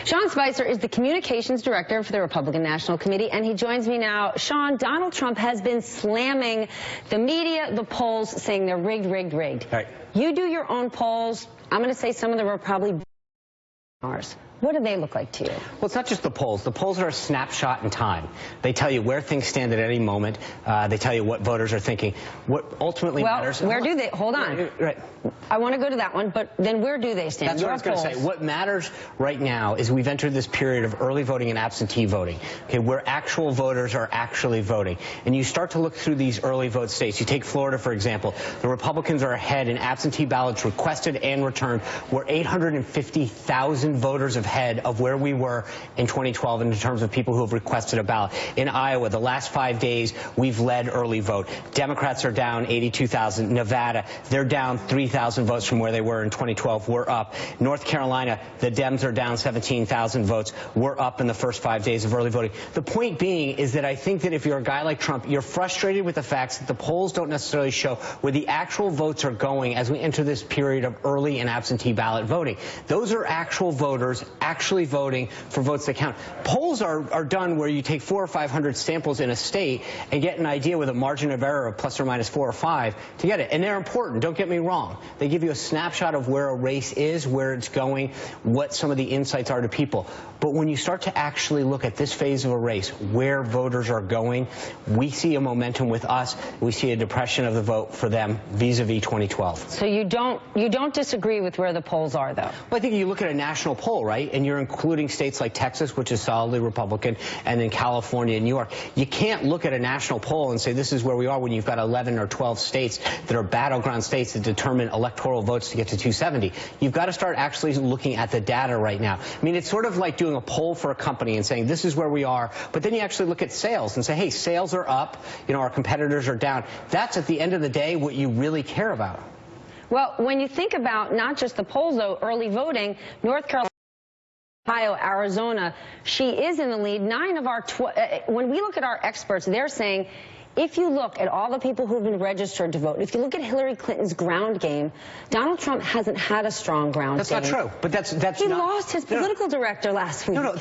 Sean Spicer is the communications director for the Republican National Committee, and he joins me now. Sean, Donald Trump has been slamming the media, the polls, saying they're rigged, rigged, rigged. Right. You do your own polls. I'm going to say some of them are probably ours. What do they look like to you? Well, it's not just the polls. The polls are a snapshot in time. They tell you where things stand at any moment. They tell you what voters are thinking. What ultimately matters... Well, where do they... Hold on. Right. I want to go to that one, but then where do they stand? That's what I was going to say. What matters right now is we've entered this period of early voting and absentee voting, okay, where actual voters are actually voting. And you start to look through these early vote states. You take Florida, for example. The Republicans are ahead in absentee ballots requested and returned. We're 850,000 voters ahead of where we were in 2012 in terms of people who have requested a ballot. In Iowa, the last 5 days, we've led early vote. Democrats are down 82,000. Nevada, they're down 3,000 votes from where they were in 2012. We're up. North Carolina, the Dems are down 17,000 votes. We're up in the first 5 days of early voting. The point being is that I think that if you're a guy like Trump, you're frustrated with the facts that the polls don't necessarily show where the actual votes are going as we enter this period of early and absentee ballot voting. Those are actual voters actually voting for votes that count. Polls are done where you take 400 or 500 samples in a state and get an idea with a margin of error of plus or minus 4 or 5 to get it. And they're important, don't get me wrong. They give you a snapshot of where a race is, where it's going, what some of the insights are to people. But when you start to actually look at this phase of a race, where voters are going, we see a momentum with us. We see a depression of the vote for them vis-a-vis 2012. So you don't disagree with where the polls are, though? Well, I think you look at a national poll, right, and you're including states like Texas, which is solidly Republican, and then California and New York. You can't look at a national poll and say this is where we are when you've got 11 or 12 states that are battleground states that determine electoral votes to get to 270. You've got to start actually looking at the data right now. I mean, it's sort of like doing a poll for a company and saying this is where we are, but then you actually look at sales and say, hey, sales are up, you know, our competitors are down. That's at the end of the day what you really care about. Well, when you think about not just the polls, though, early voting, North Carolina, Ohio, Arizona, she is in the lead. 9 of our, when we look at our experts, they're saying, if you look at all the people who've been registered to vote, if you look at Hillary Clinton's ground game, Donald Trump hasn't had a strong ground game. That's not true. But that's he not, lost his political director last week. No,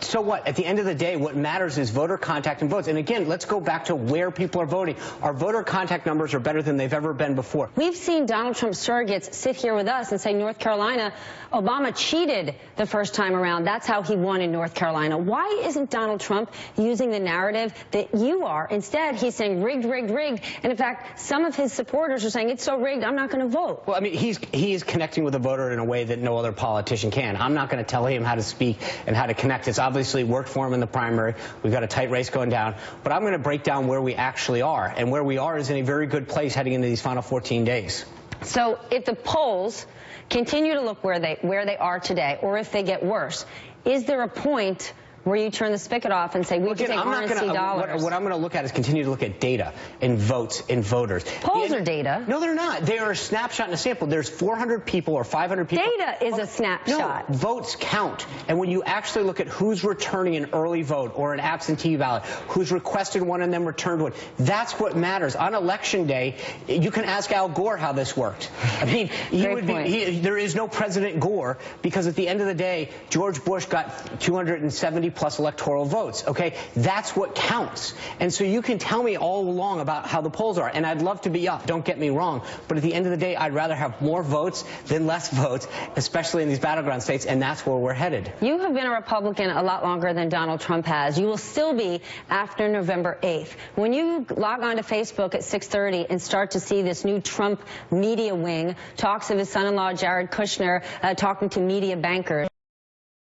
so what? At the end of the day, what matters is voter contact and votes. And again, let's go back to where people are voting. Our voter contact numbers are better than they've ever been before. We've seen Donald Trump surrogates sit here with us and say North Carolina, Obama cheated the first time around. That's how he won in North Carolina. Why isn't Donald Trump using the narrative that you are? Instead, he's saying rigged, rigged, rigged. And in fact, some of his supporters are saying it's so rigged, I'm not going to vote. Well, I mean, he is connecting with the voter in a way that no other politician can. I'm not going to tell him how to speak and how to connect. It's obviously worked for him in the primary. We've got a tight race going down. But I'm going to break down where we actually are. And where we are is in a very good place heading into these final 14 days. So if the polls continue to look where they are today, or if they get worse, is there a point where you turn the spigot off and say, we can take RNC dollars? What I'm going to look at is continue to look at data and votes and voters. Polls are data. No, they're not. They are a snapshot and a sample. There's 400 people or 500 people. Data is a snapshot. No, votes count. And when you actually look at who's returning an early vote or an absentee ballot, who's requested one and then returned one, that's what matters. On Election Day, you can ask Al Gore how this worked. I mean, there is no President Gore because at the end of the day, George Bush got 270 plus electoral votes, okay? That's what counts. And so you can tell me all along about how the polls are, and I'd love to be up, don't get me wrong, but at the end of the day, I'd rather have more votes than less votes, especially in these battleground states, and that's where we're headed. You have been a Republican a lot longer than Donald Trump has. You will still be after November 8th. When you log on to Facebook at 6:30 and start to see this new Trump media wing, talks of his son-in-law Jared Kushner talking to media bankers,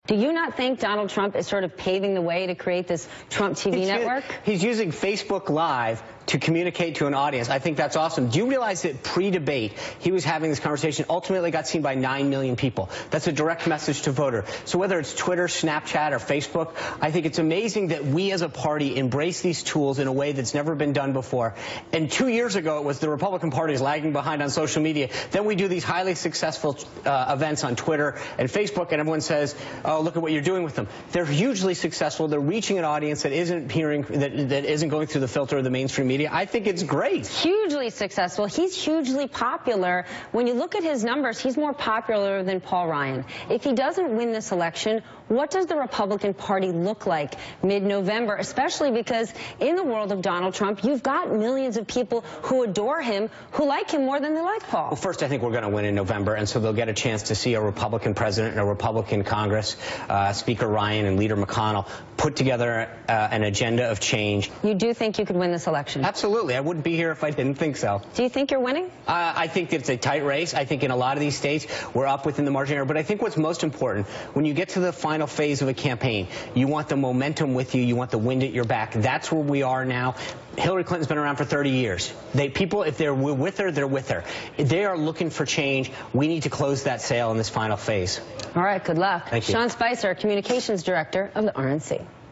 do you not think Donald Trump is sort of paving the way to create this Trump TV network? He's using Facebook Live to communicate to an audience. I think that's awesome. Do you realize that pre-debate, he was having this conversation, ultimately got seen by 9 million people. That's a direct message to voter. So whether it's Twitter, Snapchat, or Facebook, I think it's amazing that we as a party embrace these tools in a way that's never been done before. And 2 years ago, it was the Republican Party is lagging behind on social media. Then we do these highly successful events on Twitter and Facebook, and everyone says, oh, look at what you're doing with them. They're hugely successful. They're reaching an audience that isn't that isn't going through the filter of the mainstream media. I think it's great. Hugely successful. He's hugely popular. When you look at his numbers, he's more popular than Paul Ryan. If he doesn't win this election, what does the Republican Party look like mid-November, especially because in the world of Donald Trump, you've got millions of people who adore him, who like him more than they like Paul? Well, first, I think we're going to win in November, and so they'll get a chance to see a Republican president and a Republican Congress, Speaker Ryan and Leader McConnell, put together an agenda of change. You do think you could win this election? Absolutely. I wouldn't be here if I didn't think so. Do you think you're winning? I think it's a tight race. I think in a lot of these states, we're up within the margin of error. But I think what's most important, when you get to the final phase of a campaign, you want the momentum with you. You want the wind at your back. That's where we are now. Hillary Clinton's been around for 30 years. People, if they're with her, they're with her. They are looking for change. We need to close that sale in this final phase. All right, good luck. Thank you. Sean Spicer, Communications Director of the RNC.